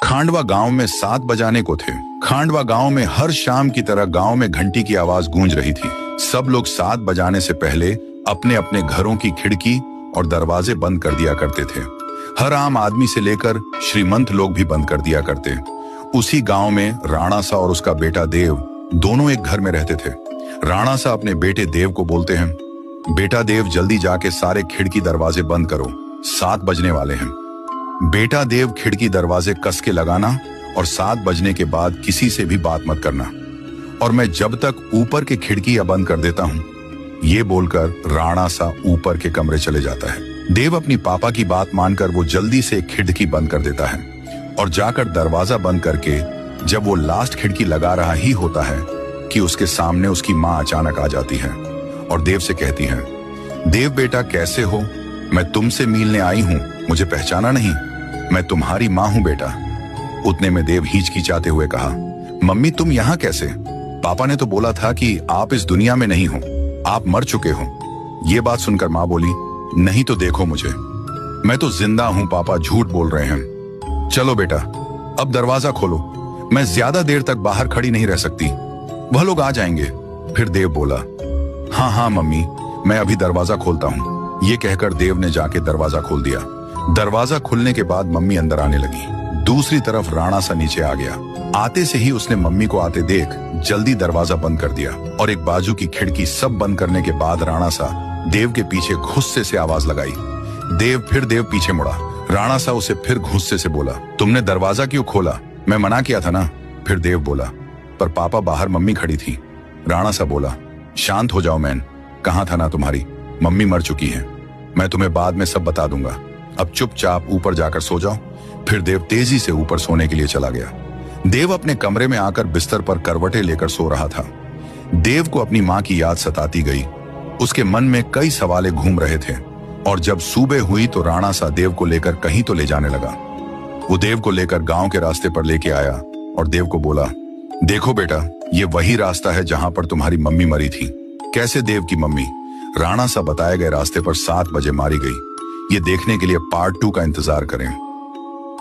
खांडवा गांव में 7 बजाने को थे। खांडवा गांव में हर शाम की तरह गांव में घंटी की आवाज गूंज रही थी। सब लोग 7 बजाने से पहले अपने अपने घरों की खिड़की और दरवाजे बंद कर दिया करते थे। हर आम आदमी से लेकर श्रीमंत लोग भी बंद कर दिया करते। उसी गांव में राणा सा और उसका बेटा देव दोनों एक घर में रहते थे। राणा सा अपने बेटे देव को बोलते हैं, बेटा देव जल्दी जाके सारे खिड़की दरवाजे बंद करो, 7 बजने वाले हैं। बेटा देव खिड़की दरवाजे कस के लगाना और 7 बजने के बाद किसी से भी बात मत करना, और मैं जब तक ऊपर की खिड़कियां बंद कर देता हूं, ये बोलकर राणा सा ऊपर के कमरे चले जाता है। देव अपनी पापा की बात मानकर वो जल्दी से खिड़की बंद कर देता है और जाकर दरवाजा बंद करके जब वो लास्ट खिड़की लगा रहा ही होता है कि उसके सामने उसकी माँ अचानक आ जाती है और देव से कहती है, देव बेटा कैसे हो, मैं तुमसे मिलने आई हूं, मुझे पहचाना नहीं, मैं तुम्हारी माँ हूं बेटा। उतने में देव हिचकिचाते हुए कहा, मम्मी तुम यहाँ कैसे? पापा ने तो बोला था कि आप इस दुनिया में नहीं हो, आप मर चुके हो। ये बात सुनकर माँ बोली, नहीं तो देखो मुझे, मैं तो जिंदा हूं पापा, झूठ बोल रहे हैं। चलो बेटा अब दरवाजा खोलो, मैं ज्यादा देर तक बाहर खड़ी नहीं रह सकती, वह लोग आ जाएंगे। फिर देव बोला, हाँ हाँ मम्मी, मैं अभी दरवाजा खोलता हूँ। ये कहकर देव ने जाके दरवाजा खोल दिया। दरवाजा खुलने के बाद मम्मी अंदर आने लगी। दूसरी तरफ राणा सा नीचे आ गया। आते से ही उसने मम्मी को आते देख जल्दी दरवाजा बंद कर दिया और एक बाजू की खिड़की सब बंद करने के बाद राणा सा देव के पीछे गुस्से से आवाज लगाई। देव पीछे मुड़ा। राणा सा उसे फिर गुस्से से बोला, तुमने दरवाजा क्यों खोला? मैं मना किया था ना। फिर देव बोला, पर पापा बाहर मम्मी खड़ी थी। राणा सा बोला, शांत हो जाओ मैन, कहाँ था ना तुम्हारी मम्मी मर चुकी है, मैं तुम्हें बाद में सब बता दूंगा, अब चुपचाप ऊपर जाकर सो जाओ। फिर देव तेजी से ऊपर सोने के लिए चला गया। देव अपने कमरे में आकर बिस्तर पर करवटें लेकर सो रहा था। देव को अपनी माँ की याद सताती गई। उसके मन में कई सवाले घूम रहे थे और जब सुबह हुई तो राणा सा देव को लेकर कहीं तो ले जाने लगा। वो देव को लेकर गांव के रास्ते पर लेके आया और देव को बोला, देखो बेटा ये वही रास्ता है जहां पर तुम्हारी मम्मी मरी थी। कैसे देव की मम्मी? राणा सा बताए गए रास्ते पर 7 बजे मारी गई। ये देखने के लिए पार्ट 2 का इंतजार करें।